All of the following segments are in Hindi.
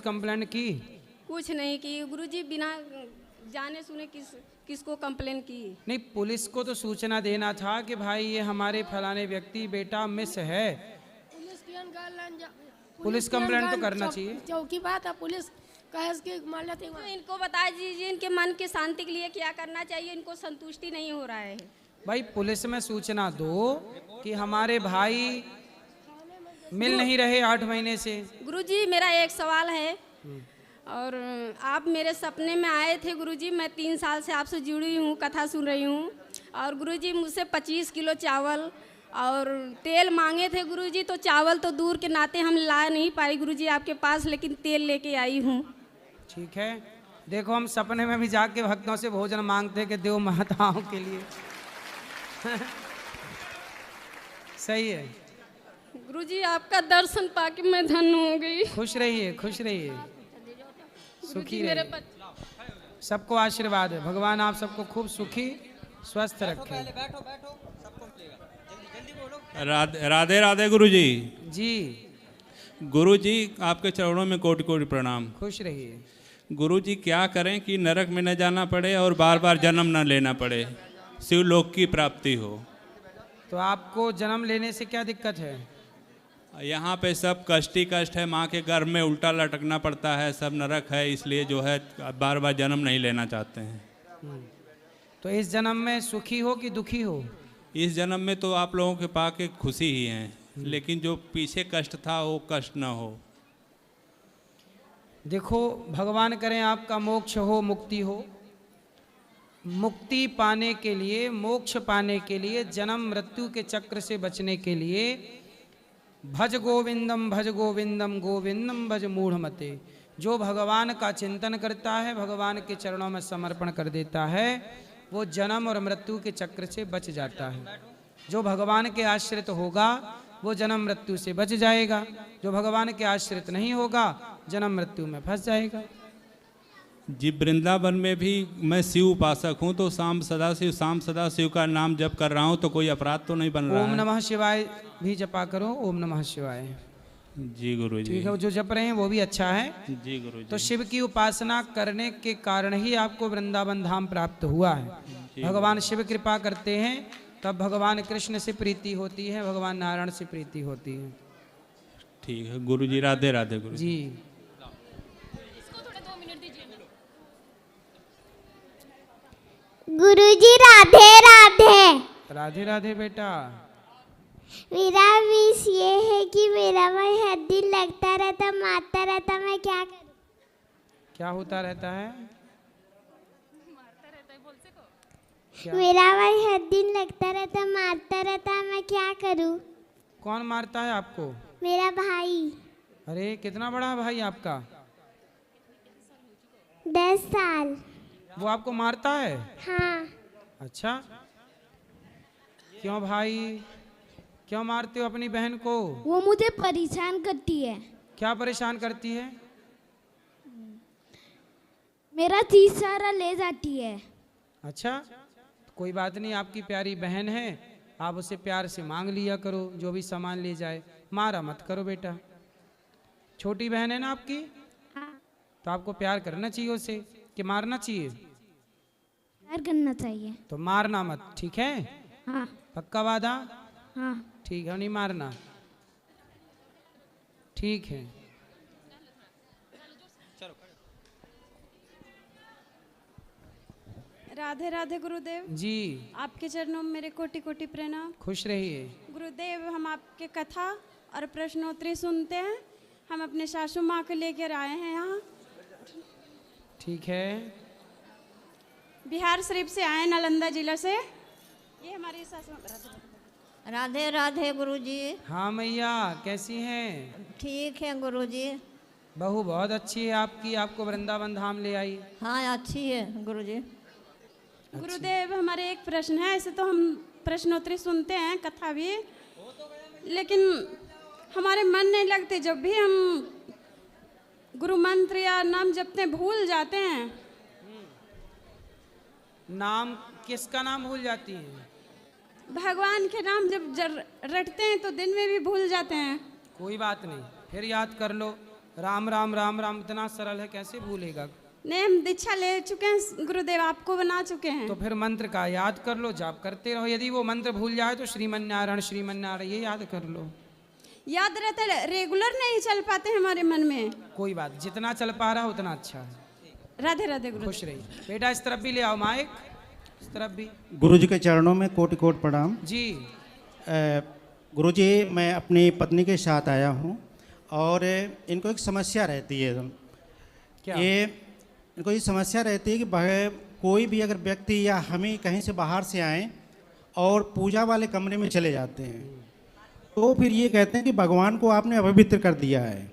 कंप्लेंट की? कुछ नहीं की गुरुजी, बिना जाने सुने किसको कंप्लेन की? नहीं, पुलिस को तो सूचना देना था कि भाई ये हमारे फलाने व्यक्ति बेटा मिस है। पुलिस कंप्लेंट तो करना चाहिए। चौकी बात है, पुलिस तो इनको बता दीजिए इनके मन की शांति के लिए क्या करना चाहिए, इनको संतुष्टि नहीं हो रहा है। भाई पुलिस में सूचना दो कि हमारे भाई मिल नहीं रहे 8 महीने से। गुरुजी मेरा एक सवाल है, और आप मेरे सपने में आए थे गुरुजी। मैं 3 साल से आपसे जुड़ी हूँ, कथा सुन रही हूँ। और गुरुजी मुझसे 25 किलो चावल और तेल मांगे थे गुरुजी। तो चावल तो दूर के नाते हम ला नहीं पाई गुरुजी आपके पास, लेकिन तेल लेके आई हूँ। ठीक है, देखो हम सपने में भी जाके भक्तों से भोजन मांगते कि देव माताओं के लिए। सही है गुरुजी, आपका दर्शन पाके मैं धन्य हो गई। खुश रहिए, खुश रहिए, सुखी रहिए। सबको आशीर्वाद है, भगवान आप सबको खूब सुखी स्वस्थ रखे। राधे राधे गुरुजी। जी गुरुजी आपके चरणों में कोटि कोटि प्रणाम। खुश रहिए। गुरुजी क्या करें कि नरक में न जाना पड़े और बार बार जन्म न लेना पड़े, शिवलोक की प्राप्ति हो। तो आपको जन्म लेने से क्या दिक्कत है? यहाँ पे सब कष्ट ही कष्ट है, माँ के गर्भ में उल्टा लटकना पड़ता है, सब नरक है, इसलिए जो है बार बार जन्म नहीं लेना चाहते हैं। तो इस जन्म में सुखी हो कि दुखी हो? इस जन्म में तो आप लोगों के पाके खुशी ही हैं, लेकिन जो पीछे कष्ट था वो कष्ट न हो। देखो भगवान करें आपका मोक्ष हो, मुक्ति हो। मुक्ति पाने के लिए, मोक्ष पाने के लिए, जन्म मृत्यु के चक्र से बचने के लिए भज गोविंदम गोविंदम भज मूढ़मते। जो भगवान का चिंतन करता है, भगवान के चरणों में समर्पण कर देता है, वो जन्म और मृत्यु के चक्र से बच जाता है। जो भगवान के आश्रित होगा वो जन्म मृत्यु से बच जाएगा, जो भगवान के आश्रित नहीं होगा जन्म मृत्यु में फंस जाएगा। जी वृंदावन में भी मैं शिव उपासक हूँ, तो शाम सदा शिव का नाम जप कर रहा हूँ, तो कोई अपराध तो नहीं बन रहा ओम है? नमः शिवाय भी जपा करो, ओम नमः शिवाय। जी गुरु जी। ठीक है, जो जप रहे हैं वो भी अच्छा है। जी गुरु जी। तो शिव की उपासना करने के कारण ही आपको वृंदावन धाम प्राप्त हुआ है। भगवान शिव कृपा करते हैं तब भगवान कृष्ण से प्रीति होती है, भगवान नारायण से प्रीति होती है। ठीक है गुरु जी, राधे राधे गुरु जी। गुरुजी राधे राधे। राधे राधे बेटा। मेरा विश ये है कि मेरा भाई हर दिन लगता रहता, मारता रहता, मैं क्या करूं? क्या होता रहता है? मेरा भाई हर दिन लगता रहता, मारता रहता, मैं क्या करूं? कौन मारता है आपको? मेरा भाई। अरे कितना बड़ा है भाई आपका? 10 साल। वो आपको मारता है? हाँ। अच्छा, क्यों भाई, क्यों मारते हो अपनी बहन को? वो मुझे परेशान करती है। क्या परेशान करती है? मेरा चीज सारा ले जाती है। अच्छा, कोई बात नहीं, आपकी प्यारी बहन है, आप उसे प्यार से मांग लिया करो, जो भी सामान ले जाए। मारा मत करो बेटा, छोटी बहन है ना आपकी, तो आपको प्यार करना चाहिए उसे कि मारना चाहिए? प्यार करना चाहिए। तो मारना मत, ठीक है? हाँ। पक्का वादा? हाँ। ठीक है, नहीं मारना, ठीक है। राधे राधे गुरुदेव जी। आपके चरणों में मेरे कोटि कोटि प्रणाम। खुश रहिए। गुरुदेव, हम आपके कथा और प्रश्नोत्तरी सुनते हैं। हम अपने सासू माँ को लेकर आए हैं यहाँ। ठीक है। बिहार शरीफ से आए, नालंदा जिला से। ये हमारी सासू माँ। राधे राधे गुरुजी। हाँ मैया, कैसी हैं? ठीक है गुरुजी। बहू बहुत अच्छी है आपकी, आपको वृंदावन धाम ले आई। हाँ अच्छी है गुरुजी। गुरुदेव, हमारे एक प्रश्न है। ऐसे तो हम प्रश्नोत्तरी सुनते हैं, कथा भी, लेकिन हमारे मन नहीं लगते। जब भी हम गुरु मंत्र या नाम जपते हैं भूल जाते हैं। नाम किसका नाम भूल जाती हैं? भगवान के नाम जब रटते हैं तो दिन में भी भूल जाते हैं। कोई बात नहीं, फिर याद कर लो। राम राम राम राम इतना सरल है, कैसे भूलेगा? नहीं, हम दीक्षा ले चुके हैं गुरुदेव, आपको बना चुके हैं। तो फिर मंत्र का याद कर लो, जाप करते रहो। यदि वो मंत्र भूल जाए तो श्रीमन्नारायण श्रीमन्नारायण ये याद कर लो। याद रहता है, रेगुलर नहीं चल पाते हमारे मन में। कोई बात, जितना चल पा रहा उतना अच्छा है। राधे राधे गुरु। खुश रहिए बेटा। इस तरफ भी ले आओ माइक, इस तरफ भी। गुरुजी के चरणों में कोटि कोटि प्रणाम। जी गुरुजी, मैं अपनी पत्नी के साथ आया हूँ और इनको एक समस्या रहती है। क्या? इनको ये समस्या रहती है कि कोई भी अगर व्यक्ति या हम ही कहीं से बाहर से आएँ और पूजा वाले कमरे में चले जाते हैं तो फिर ये कहते हैं कि भगवान को आपने अपवित्र कर दिया है।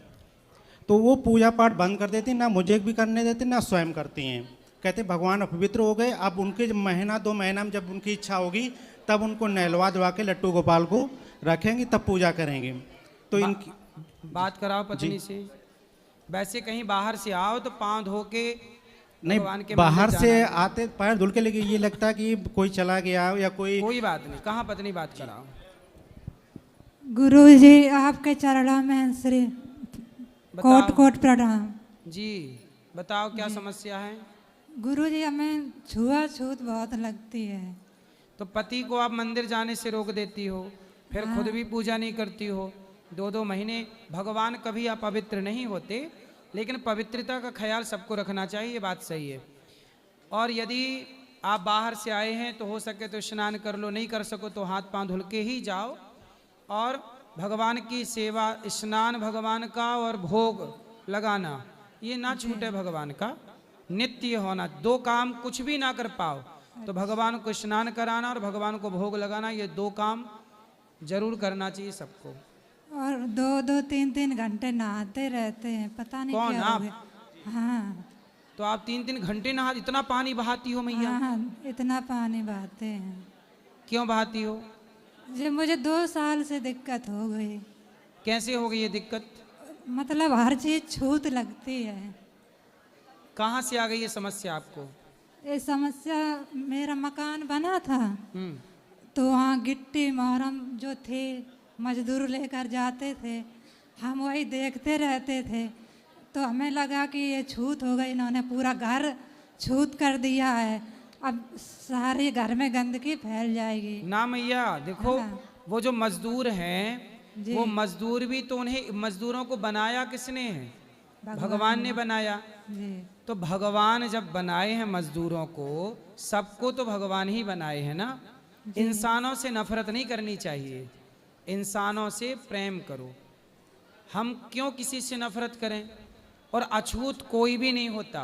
तो वो पूजा पाठ बंद कर देती हैं, ना मुझे भी करने देते ना स्वयं करती हैं। कहते भगवान अपवित्र हो गए, अब उनके महीना 2 महीना में जब उनकी इच्छा होगी तब उनको नहलवा धुआ के लट्टू गोपाल को रखेंगे, तब पूजा करेंगे। तो इनकी बात कराओ पत्नी से। वैसे कहीं बाहर से आओ तो पाँव धो के भगवान के नहीं, बाहर मंदिर से जाना है। आते पैर धुल के, लेकिन ये लगता है कि कोई चला गया या कोई बात नहीं, कहाँ पत्नी बात कराओ। गुरु जी आपके चरणों में श्री कोट कोट प्रणाम। जी बताओ क्या समस्या है। गुरु जी हमें छुआछूत बहुत लगती है। तो पति को आप मंदिर जाने से रोक देती हो, फिर खुद भी पूजा नहीं करती हो। 2-2 महीने भगवान कभी अपवित्र नहीं होते, लेकिन पवित्रता का ख्याल सबको रखना चाहिए, ये बात सही है। और यदि आप बाहर से आए हैं तो हो सके तो स्नान कर लो, नहीं कर सको तो हाथ पांव धुल के ही जाओ। और भगवान की सेवा, स्नान भगवान का और भोग लगाना ये ना छूटे भगवान का, नित्य होना। 2 काम कुछ भी ना कर पाओ तो भगवान को स्नान कराना और भगवान को भोग लगाना, ये 2 काम जरूर करना चाहिए सबको। और 2-2, 3-3 घंटे नहाते रहते हैं, पता नहीं कौन, क्या आप? हो गया। हाँ तो आप 3-3 घंटे नहा, इतना पानी बहाती हो मैया? हाँ, इतना पानी बहाते हैं। क्यों बहाती हो? जी मुझे 2 साल से दिक्कत हो गई। कैसे हो गई ये दिक्कत? मतलब हर चीज छूत लगती है। कहाँ से आ गई ये समस्या आपको? ये समस्या, मेरा मकान बना था हम्म, तो वहाँ गिट्टी मोहरम जो थे मजदूर लेकर जाते थे, हम वही देखते रहते थे। तो हमें लगा कि ये छूत हो गई, इन्होंने पूरा घर छूत कर दिया है, अब सारे घर में गंदगी फैल जाएगी। ना मैया देखो, हाँ। वो जो मजदूर हैं जी। वो मजदूर भी तो, उन्हें मजदूरों को बनाया किसने है? भगवान ने बनाया। जी तो भगवान जब बनाए हैं मजदूरों को, सबको तो भगवान ही बनाए हैं ना। इंसानों से नफरत नहीं करनी चाहिए, इंसानों से प्रेम करो। हम क्यों किसी से नफरत करें? और अछूत कोई भी नहीं होता,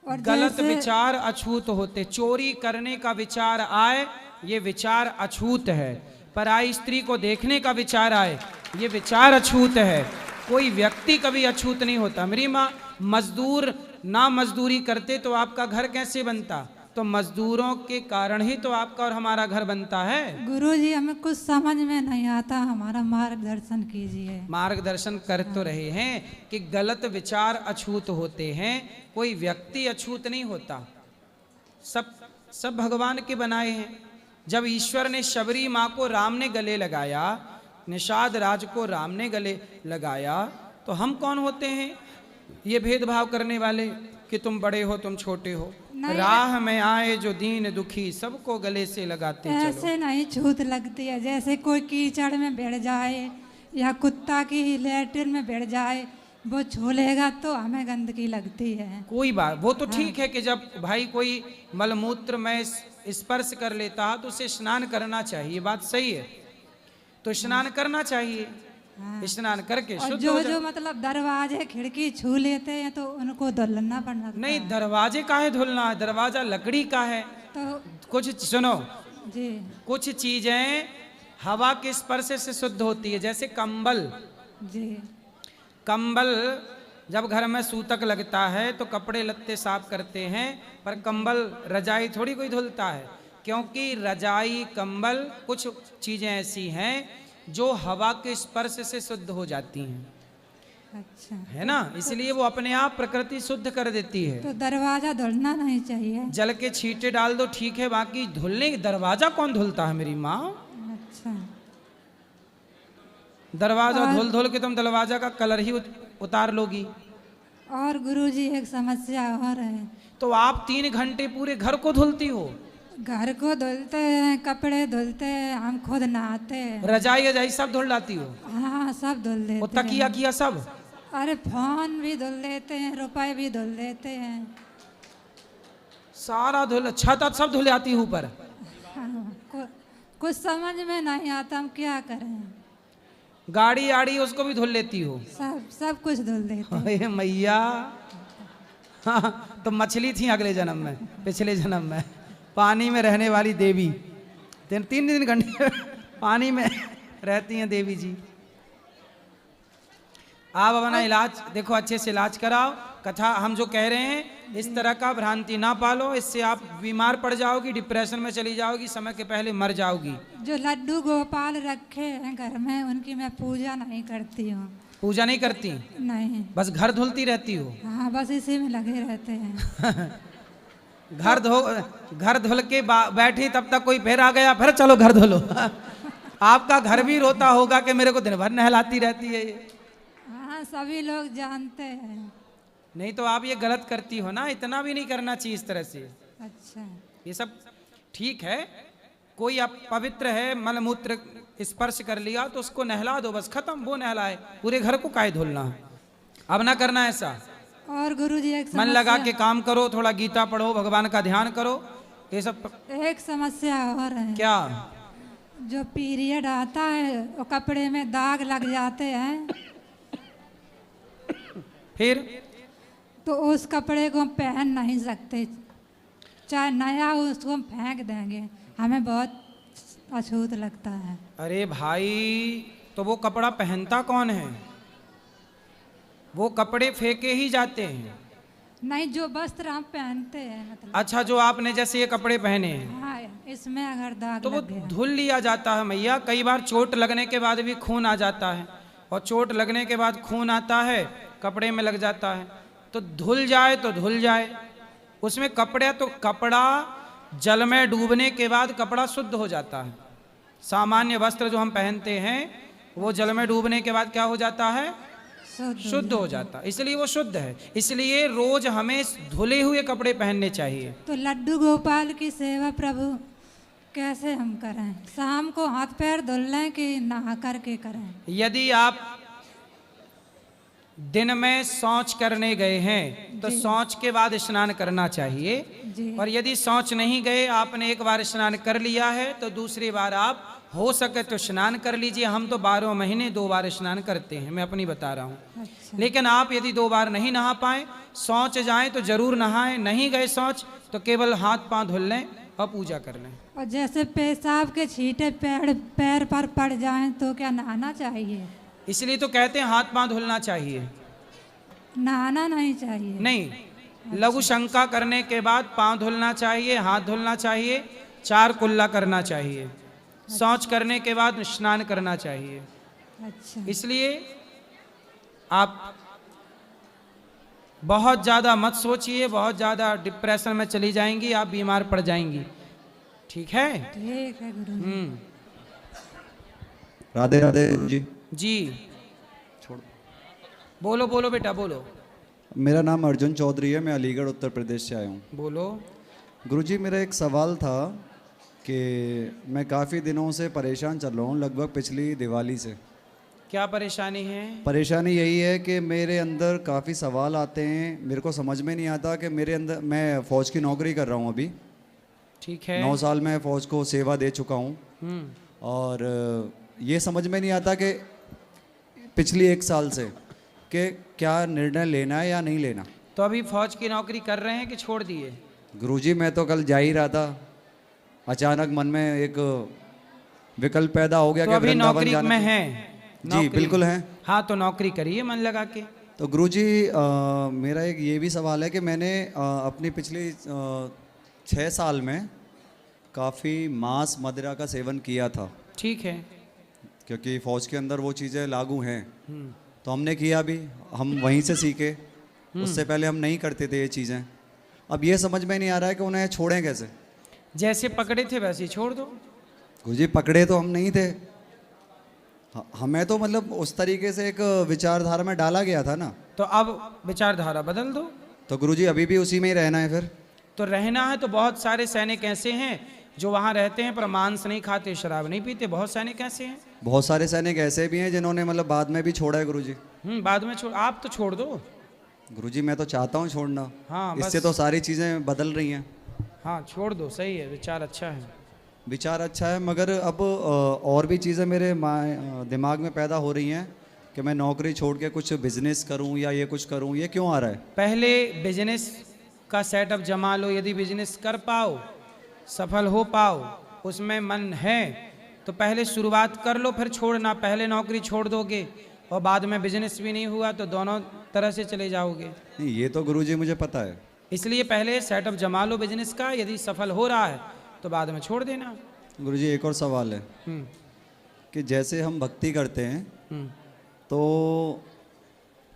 और गलत जैसे- विचार अछूत होते। चोरी करने का विचार आए ये विचार अछूत है, पराई स्त्री को देखने का विचार आए ये विचार अछूत है। कोई व्यक्ति कभी अछूत नहीं होता। मेरी माँ, मजदूर ना मजदूरी करते तो आपका घर कैसे बनता? तो मजदूरों के कारण ही तो आपका और हमारा घर बनता है। गुरु जी हमें कुछ समझ में नहीं आता, हमारा मार्गदर्शन कीजिए। मार्गदर्शन कर तो रहे हैं कि गलत विचार अछूत होते हैं, कोई व्यक्ति अछूत नहीं होता। सब भगवान के बनाए हैं। जब ईश्वर ने शबरी माँ को राम ने गले लगाया, निषाद राज को राम ने गले लगाया, तो हम कौन होते हैं ये भेदभाव करने वाले कि तुम बड़े हो तुम छोटे हो? राह में आए जो दीन दुखी सबको गले से लगाते चलो। ऐसे नहीं छूत लगती है, जैसे कोई कीचड़ में बैठ जाए या कुत्ता की लेटरिन में बैठ जाए, वो छू लेगा तो हमें गंदगी लगती है। कोई बात, वो तो ठीक है कि जब भाई कोई मलमूत्र में स्पर्श कर लेता है तो उसे स्नान करना चाहिए, बात सही है। तो स्नान करना चाहिए, स्नान करके और शुद्ध जो हो जाए। जो मतलब दरवाजे खिड़की छू लेते हैं तो उनको धुलना पड़ना। नहीं, दरवाजे काहे धुलना है? दरवाजा लकड़ी का है। तो कुछ सुनो, जी कुछ चीजें हवा के स्पर्श से शुद्ध होती है, जैसे कंबल। जी कंबल जब घर में सूतक लगता है तो कपड़े लत्ते साफ करते हैं, पर कंबल रजाई थोड़ी कोई धुलता है, क्योंकि रजाई कंबल कुछ चीजें ऐसी हैं जो हवा के स्पर्श से शुद्ध हो जाती हैं, अच्छा। है ना। इसलिए वो अपने आप प्रकृति शुद्ध कर देती है। तो दरवाजा धुलना नहीं चाहिए। जल के छींटे डाल दो ठीक है, बाकी धुलने, दरवाजा कौन धुलता है मेरी माँ? अच्छा। दरवाजा धुल धुल के तुम दरवाजा का कलर ही उतार लोगी। और गुरुजी एक समस्या और है। तो आप 3 घंटे पूरे घर को धुलती हो? घर को धुलते हैं, कपड़े धुलते हैं, हम खुद नहाते हैं। रजाई रजाई सब धुल लाती हो? हाँ सब धुल देते वो तकिया हैं। किया सब? अरे फोन भी धुल देते हैं, रुपए भी धुल देते हैं। सारा धुल, छत सब धुल जाती है ऊपर? हाँ, कुछ समझ में नहीं आता, हम क्या करें। गाड़ी आड़ी उसको भी धुल लेती हो? सब कुछ धुल देते हैं। अरे मैया, हाँ, तो मछली थी अगले जन्म में, पिछले जन्म में, पानी में रहने वाली देवी। 3 घंटे पानी में रहती हैं देवी जी। आप अपना इलाज देखो, अच्छे से इलाज कराओ। कथा हम जो कह रहे हैं इस तरह का भ्रांति ना पालो, इससे आप बीमार पड़ जाओगी, डिप्रेशन में चली जाओगी, समय के पहले मर जाओगी। जो लड्डू गोपाल रखे हैं घर में, उनकी मैं पूजा नहीं करती हूँ। पूजा नहीं करती? नहीं, बस घर धुलती रहती हो? हाँ बस इसी में लगे रहते हैं। घर धुल के बैठी तब तक कोई फिर आ गया, फिर चलो घर धुलो। आपका घर भी रोता होगा कि मेरे को दिन भर नहलाती रहती है ये। हाँ सभी लोग जानते हैं। नहीं तो आप ये गलत करती हो ना, इतना भी नहीं करना चाहिए इस तरह से। अच्छा, ये सब ठीक है, कोई आप पवित्र है, मलमूत्र स्पर्श कर लिया तो उसको नहला दो, बस खत्म, वो नहलाए, पूरे घर को काहे धुलना। अब ना करना ऐसा। और गुरुजी एक मन लगा के काम करो, थोड़ा गीता पढ़ो, भगवान का ध्यान करो, ये सब। एक समस्या और है। क्या? जो पीरियड आता है वो कपड़े में दाग लग जाते हैं, फिर तो उस कपड़े को हम पहन नहीं सकते, चाहे नया हो उसको हम फेंक देंगे, हमें बहुत अछूत लगता है। अरे भाई, तो वो कपड़ा पहनता कौन है? वो कपड़े फेंके ही जाते हैं। नहीं, जो वस्त्र हम पहनते हैं मतलब। अच्छा, जो आपने जैसे ये कपड़े पहने हैं, हाँ, इसमें अगर दाग तो वो लग गया धुल लिया जाता है मैया। कई बार चोट लगने के बाद भी खून आ जाता है, और चोट लगने के बाद खून आता है, कपड़े में लग जाता है, तो धुल जाए तो धुल जाए। उसमें कपड़े, तो कपड़ा जल में डूबने के बाद कपड़ा शुद्ध हो जाता है। सामान्य वस्त्र जो हम पहनते हैं वो जल में डूबने के बाद क्या हो जाता है? शुद्ध हो जाता है, इसलिए वो शुद्ध है। इसलिए रोज हमें धुले हुए कपड़े पहनने चाहिए। तो लड्डू गोपाल की सेवा प्रभु कैसे हम करें? शाम को हाथ पैर धुल लें कि नहा करके करें? यदि आप दिन में शौच करने गए हैं तो शौच के बाद स्नान करना चाहिए। और यदि शौच नहीं गए, आपने एक बार स्नान कर लिया है, तो दूसरी बार आप हो सके तो स्नान कर लीजिए। हम तो 12 महीने 2 बार स्नान करते हैं, मैं अपनी बता रहा हूँ। अच्छा। लेकिन आप यदि 2 बार नहीं नहा पाए, शौच जाएं तो जरूर नहाएं, नहीं गए शौच तो केवल हाथ पांव धुल लें और पूजा कर लें। और जैसे पेशाब के छींटे पैर पर पड़ जाएं तो क्या नहाना चाहिए? इसलिए तो कहते हैं हाथ पांव धुलना चाहिए। नहाना नहीं चाहिए? नहीं, लघु शंका करने के बाद पांव धुलना चाहिए, हाथ धुलना चाहिए, 4 कुल्ला करना चाहिए, शौच करने के बाद स्नान करना चाहिए। अच्छा। इसलिए आप बहुत ज़्यादा मत सोचिए, बहुत ज़्यादा डिप्रेशन में चली जाएंगी, आप बीमार पड़ जाएंगी। ठीक है? ठीक है गुरु। राधे राधे जी। जी बोलो बोलो बेटा बोलो। मेरा नाम अर्जुन चौधरी है, मैं अलीगढ़ उत्तर प्रदेश से आया हूँ। बोलो। गुरुजी, मेरा एक सवाल था कि मैं काफ़ी दिनों से परेशान चल रहा हूँ, लगभग पिछली दिवाली से। क्या परेशानी है? परेशानी यही है कि मेरे अंदर काफ़ी सवाल आते हैं, मेरे को समझ में नहीं आता कि मेरे अंदर, मैं फ़ौज की नौकरी कर रहा हूँ अभी। ठीक है। 9 साल मैं फ़ौज को सेवा दे चुका हूँ। और ये समझ में नहीं आता कि पिछली 1 साल से कि क्या निर्णय लेना है या नहीं लेना। तो अभी फौज की नौकरी कर रहे हैं कि छोड़ दिए? गुरुजी, मैं तो कल जा ही रहा था, अचानक मन में एक विकल्प पैदा हो गया तो कि अभी वृंदावन नौकरी जाना में चाहिए। हैं? जी बिल्कुल हैं। हाँ, तो नौकरी करिए मन लगा के। तो गुरुजी, मेरा एक ये भी सवाल है कि मैंने अपनी पिछली 6 साल में काफ़ी मांस मदिरा का सेवन किया था। ठीक है। क्योंकि फ़ौज के अंदर वो चीज़ें लागू हैं, तो हमने किया भी, हम वहीं से सीखे, उससे पहले हम नहीं करते थे ये चीज़ें। अब ये समझ में नहीं आ रहा है कि उन्हें छोड़ें कैसे। जैसे पकड़े थे वैसे ही छोड़ दो। गुरुजी, पकड़े तो हम नहीं थे, हमें तो मतलब उस तरीके से एक विचारधारा में डाला गया था ना, तो अब विचारधारा बदल दो। तो गुरुजी अभी भी उसी में ही रहना है फिर? तो रहना है तो बहुत सारे सैनिक ऐसे हैं जो वहाँ रहते हैं पर मांस नहीं खाते, शराब नहीं पीते। बहुत सैनिक ऐसे हैं। बहुत सारे सैनिक ऐसे भी हैं जिन्होंने मतलब बाद में भी छोड़ा है गुरुजी। बाद में छोड़, आप तो छोड़ दो। गुरुजी मैं तो चाहता हूँ छोड़ना। हाँ, बस। इससे तो सारी चीज़ें बदल रही हैं। हाँ छोड़ दो, सही है, विचार अच्छा है। विचार अच्छा है, मगर अब और भी चीज़ें मेरे दिमाग में पैदा हो रही हैं कि मैं नौकरी छोड़ के कुछ बिजनेस करूं या ये कुछ करूं। ये क्यों आ रहा है? पहले बिजनेस का सेटअप जमा लो। यदि बिजनेस कर पाओ, सफल हो पाओ, उसमें मन है तो पहले शुरुआत कर लो, फिर छोड़ना। पहले नौकरी छोड़ दोगे और बाद में बिजनेस भी नहीं हुआ तो दोनों तरह से चले जाओगे। नहीं, ये तो गुरुजी मुझे पता है। इसलिए पहले सेटअप जमा लो बिजनेस का। यदि सफल हो रहा है तो बाद में छोड़ देना। गुरुजी एक और सवाल है हम्म, कि जैसे हम भक्ति करते हैं हम्म। तो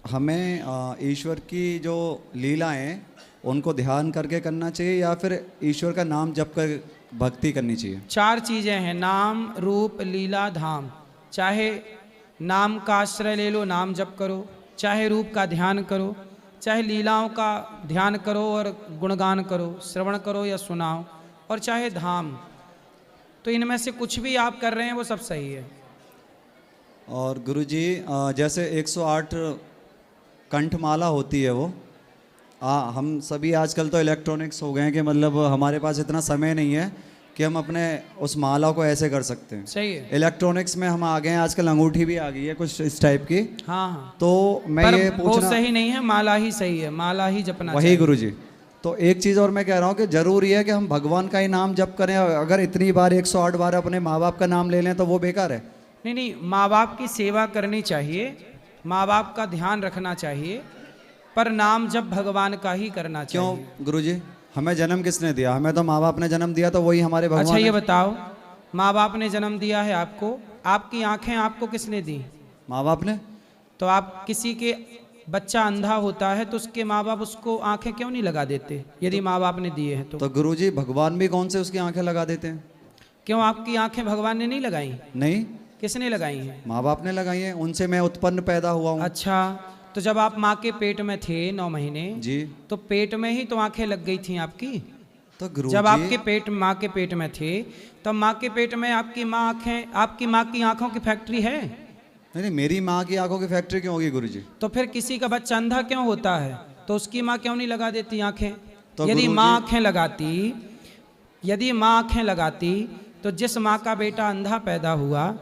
हमें ईश्वर की जो लीलाएं हैं उनको ध्यान करके करना चाहिए या फिर ईश्वर का नाम जप कर भक्ति करनी चाहिए? 4 चीज़ें हैं, नाम, रूप, लीला, धाम। चाहे नाम का आश्रय ले लो, नाम जप करो, चाहे रूप का ध्यान करो, चाहे लीलाओं का ध्यान करो और गुणगान करो, श्रवण करो या सुनाओ, और चाहे धाम। तो इनमें से कुछ भी आप कर रहे हैं वो सब सही है। और गुरुजी जैसे 108 कंठमाला होती है वो, हम सभी आजकल तो इलेक्ट्रॉनिक्स हो गए हैं कि मतलब हमारे पास इतना समय नहीं है कि हम अपने उस माला को ऐसे कर सकते हैं। सही है। इलेक्ट्रॉनिक्स में हम आ गए हैं, आजकल अंगूठी भी आ गई है कुछ इस टाइप की। हाँ हाँ, तो मैं पर ये वो पूछना, सही नहीं है, माला ही सही है, माला ही जपना वही चाहिए। गुरुजी। तो एक चीज़ और मैं कह रहा हूँ कि ज़रूरी है कि हम भगवान का ही नाम जप करें। अगर इतनी बार 108 बार अपने माँ बाप का नाम ले लें तो वो बेकार है। नहीं नहीं, माँ बाप की सेवा करनी चाहिए, माँ बाप का ध्यान रखना चाहिए, पर नाम जब भगवान का ही करना क्यों चाहिए। गुरुजी? हमें जन्म किसने दिया? हमें तो माँ बाप ने जन्म दिया, तो वही हमारे भगवान अच्छा ये हैं। बताओ, माँ बाप ने जन्म दिया है आपको, आपकी आंखें आपको किसने दी? माँ बाप ने। तो आप किसी के बच्चा अंधा होता है तो उसके माँ बाप उसको आंखें क्यों नहीं लगा देते, यदि माँ बाप ने दिए हैं तो? तो गुरुजी भगवान भी कौन से उसकी आंखें लगा देते हैं? क्यों आपकी आंखें भगवान ने नहीं लगाई? नहीं, किसने लगाई हैं? माँ बाप ने लगाई हैं, उनसे मैं उत्पन्न पैदा हुआ हूँ। अच्छा, तो जब आप माँ के पेट में थे 9 महीने जी। तो पेट में ही तो आंखें लग गई थी आपकी। तो गुरुजी जब आपके पेट, माँ के पेट में थे तब माँ के पेट में आपकी माँ आंखें, आपकी माँ की आंखों की फैक्ट्री है। नहीं नहीं, मेरी माँ की आंखों की फैक्ट्री क्यों होगी गुरुजी? तो फिर किसी का बच्चा अंधा क्यों होता है तो उसकी माँ क्यों नहीं लगा देती आंखें? तो यदि गुरुजी- माँ आंखें लगाती, यदि माँ आंखें लगाती तो जिस माँ का बेटा अंधा पैदा हुआ,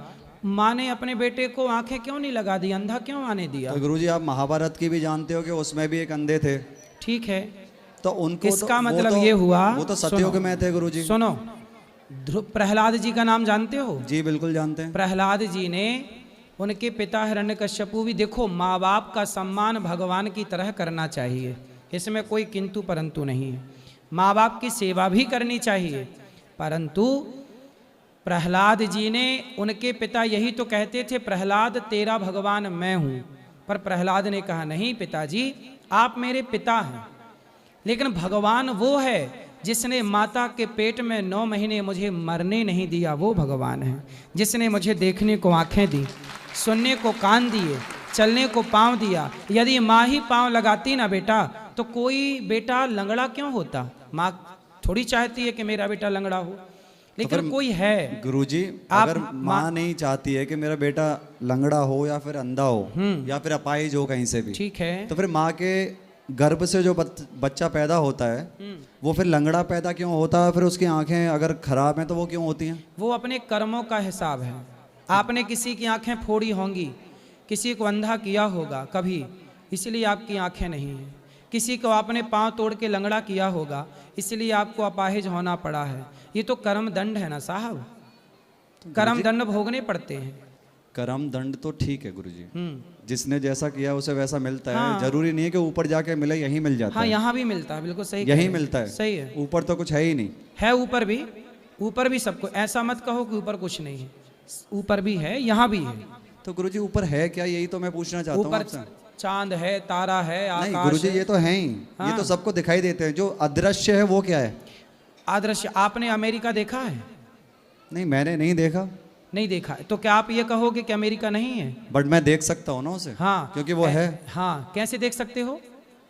माँ ने अपने बेटे को आंखें क्यों नहीं लगा दी, अंधा क्यों आने दिया? तो गुरुजी आप महाभारत की भी जानते हो कि उसमें भी एक अंधे थे। ठीक है, तो उनको इसका वो मतलब तो- ये हुआ, वो तो सतयुग में थे गुरुजी। सुनो, प्रहलाद जी का नाम जानते हो? जी बिल्कुल जानते हैं। प्रहलाद जी ने, उनके पिता हिरण्यकश्यपु भी, देखो माँ बाप का सम्मान भगवान की तरह करना चाहिए, इसमें कोई किंतु परंतु नहीं है। माँ बाप की सेवा भी करनी चाहिए, परंतु प्रहलाद जी ने, उनके पिता यही तो कहते थे, प्रहलाद तेरा भगवान मैं हूँ। पर प्रहलाद ने कहा नहीं पिताजी, आप मेरे पिता हैं, लेकिन भगवान वो है जिसने माता के पेट में 9 महीने मुझे मरने नहीं दिया, वो भगवान है। जिसने मुझे देखने को आंखें दी, सुनने को कान दिए, चलने को पाँव दिया। यदि माँ ही पाँव लगाती ना बेटा, तो कोई बेटा लंगड़ा क्यों होता? माँ थोड़ी चाहती है कि मेरा बेटा लंगड़ा हो, लेकिन कोई है। गुरुजी आप अगर माँ नहीं चाहती है कि मेरा बेटा लंगड़ा हो या फिर अंधा हो या फिर अपाहिज हो कहीं से भी, ठीक है, तो फिर माँ के गर्भ से जो बच्चा पैदा होता है वो फिर लंगड़ा पैदा क्यों होता है? फिर उसकी आंखें अगर खराब हैं तो वो क्यों होती हैं? वो अपने कर्मों का हिसाब है। आपने किसी की आंखें फोड़ी होंगी, किसी को अंधा किया होगा कभी, इसलिए आपकी आंखें नहीं हैं। किसी को आपने पांव तोड़ के लंगड़ा किया होगा, इसलिए आपको अपाहिज होना पड़ा है। ये तो कर्म दंड है ना साहब, कर्म दंड भोगने पड़ते हैं। कर्म दंड तो ठीक है गुरुजी, जिसने जैसा किया उसे वैसा मिलता है। हाँ। जरूरी नहीं है कि ऊपर जाके मिले, यहीं मिल जाता हाँ, है। यहाँ भी मिलता है, बिल्कुल सही कह यहीं रहे हैं। मिलता है, सही है, ऊपर तो कुछ है ही नहीं। है ऊपर भी सबको। ऐसा मत कहो कि ऊपर कुछ नहीं है, ऊपर भी है, यहाँ भी है। तो गुरुजी ऊपर है क्या, यही तो मैं पूछना चाहता हूँ ऊपर आपसे। चांद है, तारा है, नहीं आकाश गुरुजी है। ये तो है ही, ये हाँ। तो सबको दिखाई देते हैं। जो अदृश्य है वो क्या है? आदर्श, आपने अमेरिका देखा है? नहीं मैंने नहीं देखा। नहीं देखा है। तो क्या आप ये कहोगे कि अमेरिका नहीं है? बट मैं देख सकता हूँ ना उसे, हाँ, क्योंकि वो है। हाँ, कैसे देख सकते हो?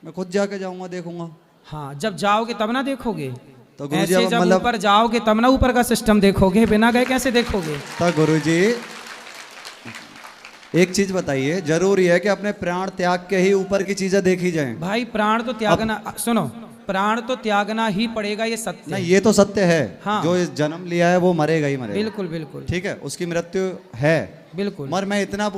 मैं खुद जाके जाऊंगा, देखूंगा। हाँ, जब जाओगे तब ना देखोगे। तो गुरुजी ऐसे अब जब मतलब ऊपर जाओगे तब ना ऊपर का सिस्टम देखोगे, बिना गए कैसे देखोगे? तो गुरुजी एक चीज बताइए, जरूरी है कि अपने प्राण त्याग के ही ऊपर की चीजें देखी जाएं? भाई प्राण तो त्यागना, सुनो, प्राण तो त्यागना ही पड़ेगा, ये सत्य नहीं, है। ये तो सत्य है। हाँ। जो इस जन्म लिया है वो मरेगा ही मरेगा। बिल्कुल बिल्कुल ठीक है, उसकी मृत्यु है। बिल्कुल। मगर मैं इतना